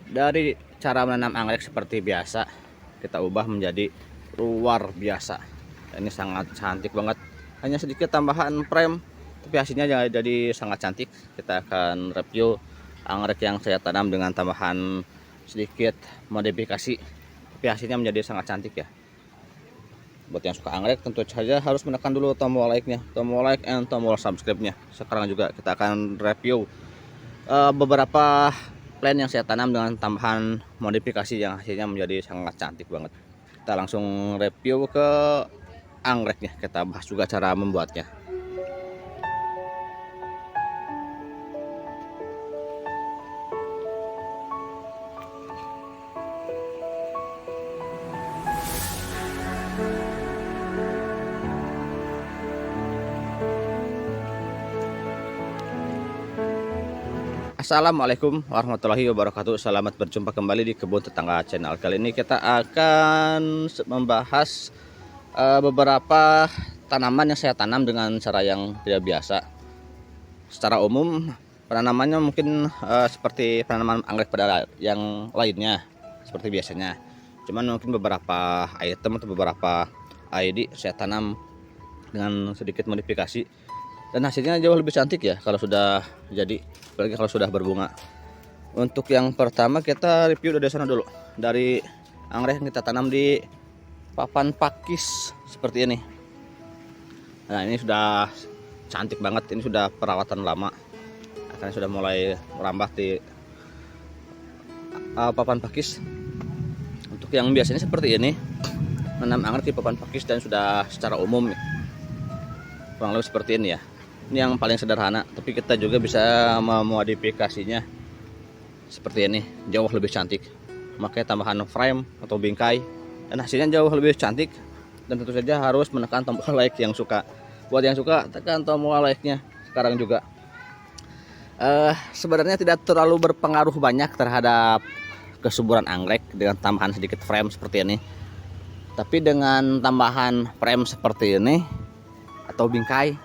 Dari cara menanam anggrek seperti biasa, kita ubah menjadi luar biasa. Ini sangat cantik banget. Hanya sedikit tambahan frame, tapi hasilnya jadi sangat cantik. Kita akan review anggrek yang saya tanam dengan tambahan sedikit modifikasi, tapi hasilnya menjadi sangat cantik ya. Buat yang suka anggrek tentu saja harus menekan dulu tombol like-nya, tombol like and tombol subscribe-nya. Sekarang juga kita akan review beberapa plant yang saya tanam dengan tambahan modifikasi yang hasilnya menjadi sangat cantik banget. Kita langsung review ke anggreknya, kita bahas juga cara membuatnya. Assalamualaikum warahmatullahi wabarakatuh. Selamat berjumpa kembali di Kebun Tetangga Channel. Kali ini kita akan membahas beberapa tanaman yang saya tanam dengan cara yang tidak biasa. Secara umum penanamannya mungkin seperti penanaman anggrek pada yang lainnya seperti biasanya. Cuman mungkin beberapa item atau beberapa ID saya tanam dengan sedikit modifikasi, dan hasilnya jauh lebih cantik ya kalau sudah jadi, apalagi kalau sudah berbunga. Untuk yang pertama kita review dari sana dulu, dari anggrek yang kita tanam di papan pakis seperti ini. Nah, ini sudah cantik banget, ini sudah perawatan lama, karena sudah mulai merambah di papan pakis. Untuk yang biasanya seperti ini, menanam anggrek di papan pakis dan sudah secara umum kurang lebih seperti ini ya. Ini yang paling sederhana, tapi kita juga bisa memodifikasinya seperti ini, jauh lebih cantik. Makanya tambahan frame atau bingkai, dan hasilnya jauh lebih cantik. Dan tentu saja harus menekan tombol like yang suka. Buat yang suka, tekan tombol like-nya sekarang juga. Sebenarnya tidak terlalu berpengaruh banyak terhadap kesuburan anggrek dengan tambahan sedikit frame seperti ini. Tapi dengan tambahan frame seperti ini atau bingkai,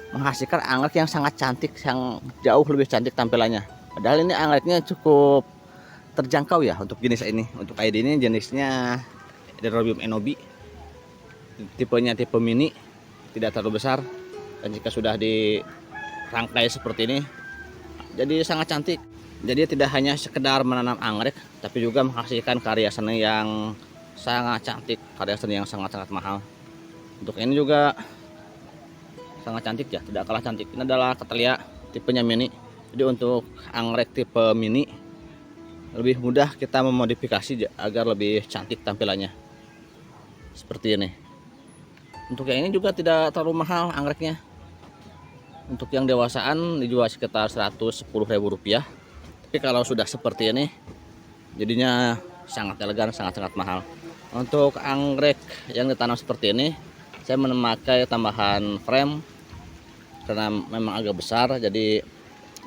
menghasilkan anggrek yang sangat cantik, yang jauh lebih cantik tampilannya. Padahal ini anggreknya cukup terjangkau ya untuk jenis ini. Untuk ID ini jenisnya Dendrobium enobi, tipenya tipe mini, tidak terlalu besar, dan jika sudah dirangkai seperti ini jadi sangat cantik. Jadi tidak hanya sekedar menanam anggrek, tapi juga menghasilkan karya seni yang sangat cantik, karya seni yang sangat-sangat mahal. Untuk ini juga sangat cantik ya, tidak kalah cantik. Ini adalah Cattleya tipenya mini. Jadi untuk anggrek tipe mini lebih mudah kita memodifikasi agar lebih cantik tampilannya seperti ini. Untuk yang ini juga tidak terlalu mahal anggreknya. Untuk yang dewasaan dijual sekitar Rp110.000. Tapi kalau sudah seperti ini jadinya sangat elegan, sangat-sangat mahal. Untuk anggrek yang ditanam seperti ini, saya memakai tambahan frame karena memang agak besar, jadi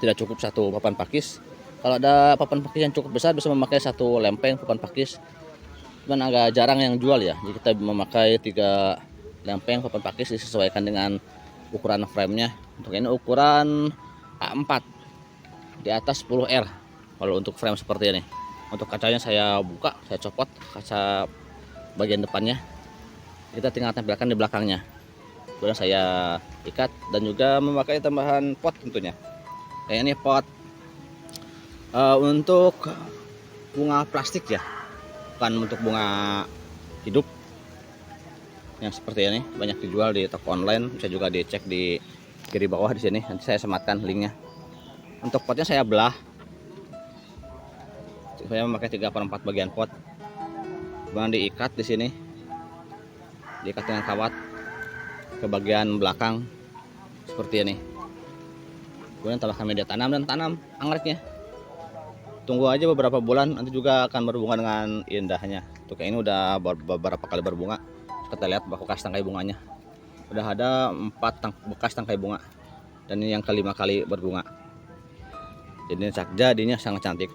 tidak cukup satu papan pakis. Kalau ada papan pakis yang cukup besar bisa memakai satu lempeng papan pakis, cuman agak jarang yang jual ya. Jadi kita memakai 3 lempeng papan pakis disesuaikan dengan ukuran framenya. Untuk ini ukuran A4 di atas 10R kalau untuk frame seperti ini. Untuk kacanya saya buka, saya copot kaca bagian depannya, kita tinggal tempelkan di belakangnya. Kemudian saya ikat dan juga memakai tambahan pot tentunya. Kayak ini pot untuk bunga plastik ya, bukan untuk bunga hidup. Yang seperti ini banyak dijual di toko online, bisa juga dicek di kiri bawah di sini. Nanti saya sematkan linknya. Untuk potnya saya belah. Saya memakai 3/4 bagian pot. Kemudian diikat di sini, diikat dengan kawat ke bagian belakang seperti ini. Kemudian tambahkan media tanam dan tanam anggreknya. Tunggu aja beberapa bulan, nanti juga akan berbunga dengan indahnya. Untuk ini udah beberapa kali berbunga. Kita lihat bekas tangkai bunganya. Udah ada 4 bekas tangkai bunga, dan ini yang kelima kali berbunga. Jadinya sangat cantik.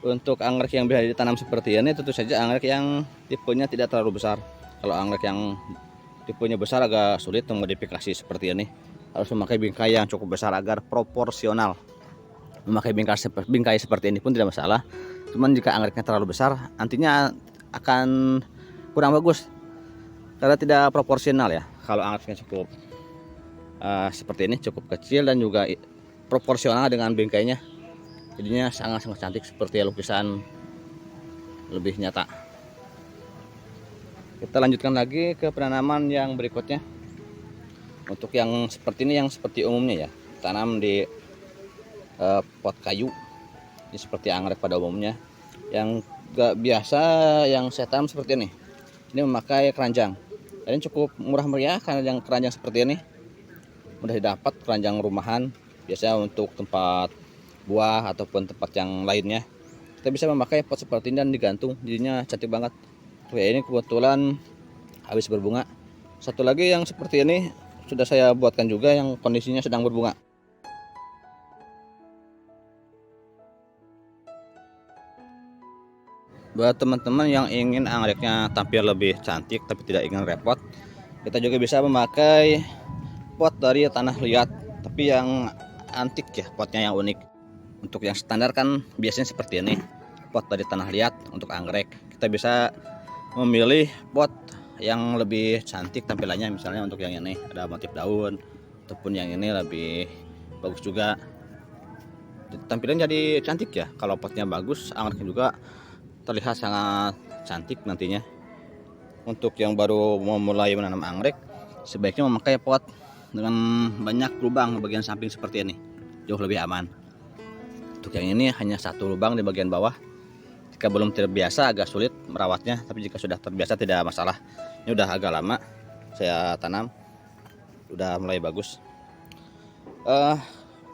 Untuk anggrek yang bisa ditanam seperti ini, tentu saja anggrek yang tipenya tidak terlalu besar. Kalau anggrek yang tipenya besar agak sulit memodifikasi seperti ini, harus memakai bingkai yang cukup besar agar proporsional. Memakai bingkai seperti ini pun tidak masalah. Cuman jika anggreknya terlalu besar, nantinya akan kurang bagus karena tidak proporsional ya. Kalau anggreknya cukup seperti ini, cukup kecil dan juga proporsional dengan bingkainya, jadinya sangat-sangat cantik seperti lukisan, lebih nyata. Kita lanjutkan lagi ke penanaman yang berikutnya. Untuk yang seperti ini, yang seperti umumnya ya, tanam di pot kayu. Ini seperti anggrek pada umumnya. Yang gak biasa yang saya tanam seperti ini. Ini memakai keranjang. Ini cukup murah meriah karena yang keranjang seperti ini mudah didapat, keranjang rumahan. Biasanya untuk tempat buah ataupun tempat yang lainnya. Kita bisa memakai pot seperti ini dan digantung, jadinya cantik banget. Oke, ini kebetulan habis berbunga. Satu lagi yang seperti ini sudah saya buatkan juga, yang kondisinya sedang berbunga. Buat teman-teman yang ingin anggreknya tampil lebih cantik tapi tidak ingin repot, kita juga bisa memakai pot dari tanah liat, tapi yang antik ya, potnya yang unik. Untuk yang standar kan biasanya seperti ini, pot dari tanah liat untuk anggrek. Kita bisa memilih pot yang lebih cantik tampilannya, misalnya untuk yang ini ada motif daun, ataupun yang ini lebih bagus juga. Tampilan jadi cantik ya. Kalau potnya bagus, anggrek juga terlihat sangat cantik nantinya. Untuk yang baru memulai menanam anggrek, sebaiknya memakai pot dengan banyak lubang di bagian samping seperti ini, jauh lebih aman. Untuk yang ini hanya satu lubang di bagian bawah. Jika belum terbiasa agak sulit merawatnya, tapi jika sudah terbiasa tidak masalah. Ini udah agak lama saya tanam, udah mulai bagus.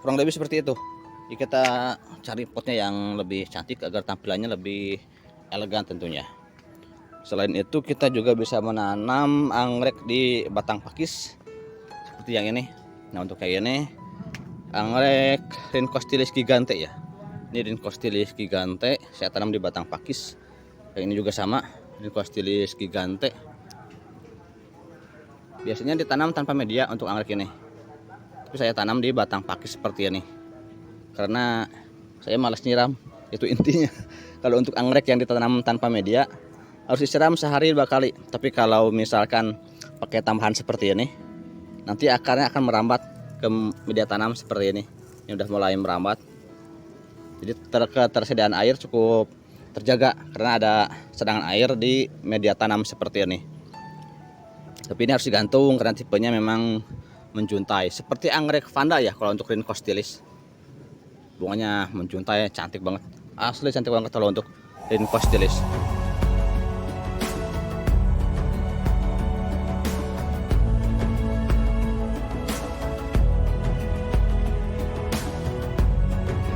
Kurang lebih seperti itu. Jadi kita cari potnya yang lebih cantik agar tampilannya lebih elegan tentunya. Selain itu kita juga bisa menanam anggrek di batang pakis seperti yang ini. Nah, untuk kayak ini anggrek Rhinchostylis gigante ya. Ini Rhinchostylis gigante saya tanam di batang pakis. Yang ini juga sama, Rhinchostylis gigante. Biasanya ditanam tanpa media untuk anggrek ini, tapi saya tanam di batang pakis seperti ini karena saya malas nyiram, itu intinya. Kalau untuk anggrek yang ditanam tanpa media harus disiram sehari 2 kali. Tapi kalau misalkan pakai tambahan seperti ini, nanti akarnya akan merambat ke media tanam seperti ini. Ini udah mulai merambat. Jadi ketersediaan air cukup terjaga karena ada cadangan air di media tanam seperti ini. Tapi ini harus digantung karena tipenya memang menjuntai. Seperti anggrek vanda ya kalau untuk Rhinchostylis. Bunganya menjuntai, cantik banget. Asli cantik banget kalau untuk Rhinchostylis.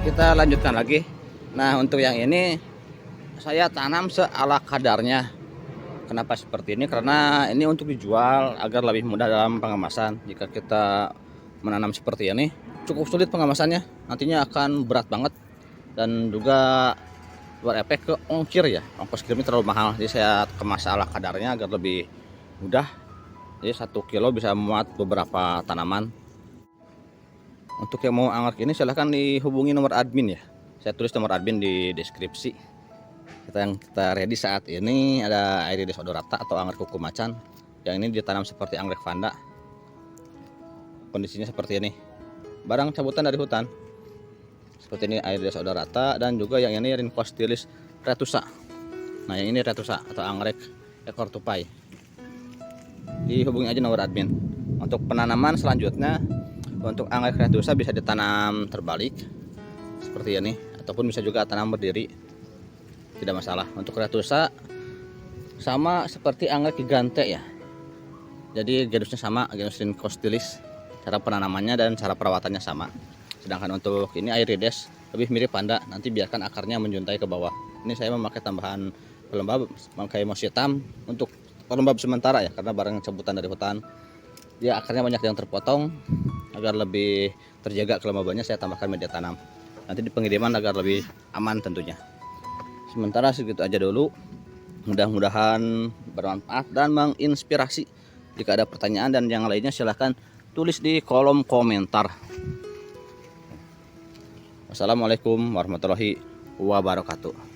Kita lanjutkan lagi. Nah, untuk yang ini saya tanam seala kadarnya. Kenapa seperti ini? Karena ini untuk dijual agar lebih mudah dalam pengemasan. Jika kita menanam seperti ini cukup sulit pengemasannya, nantinya akan berat banget dan juga berefek ke ongkir ya. Ongkos kirimnya terlalu mahal, jadi saya kemas ala kadarnya agar lebih mudah. Jadi 1 kilo bisa memuat beberapa tanaman. Untuk yang mau anggrek ini silahkan dihubungi nomor admin ya, saya tulis nomor admin di deskripsi. Yang kita ready saat ini ada Aerides odorata atau anggrek kuku macan. Yang ini ditanam seperti anggrek vanda. Kondisinya seperti ini, barang cabutan dari hutan. Seperti ini Aerides odorata, dan juga yang ini Rhinchostylis retusa. Nah, yang ini retusa atau anggrek ekor tupai. Dihubungi aja nomor admin. Untuk penanaman selanjutnya, untuk anggrek retusa bisa ditanam terbalik seperti ini, ataupun bisa juga tanam berdiri, tidak masalah. Untuk retusa sama seperti anggrek gigante ya, jadi genusnya sama, genus Rhinchostylis. Cara penanamannya dan cara perawatannya sama. Sedangkan untuk ini Aerides lebih mirip panda, nanti biarkan akarnya menjuntai ke bawah. Ini saya memakai tambahan pelembab, memakai moss hitam untuk pelembab sementara ya, karena barang cabutan dari hutan dia akarnya banyak yang terpotong. Agar lebih terjaga kelembabannya, saya tambahkan media tanam. Nanti di pengiriman agar lebih aman tentunya. Sementara segitu aja dulu. Mudah-mudahan bermanfaat dan menginspirasi. Jika ada pertanyaan dan yang lainnya silahkan tulis di kolom komentar. Wassalamualaikum warahmatullahi wabarakatuh.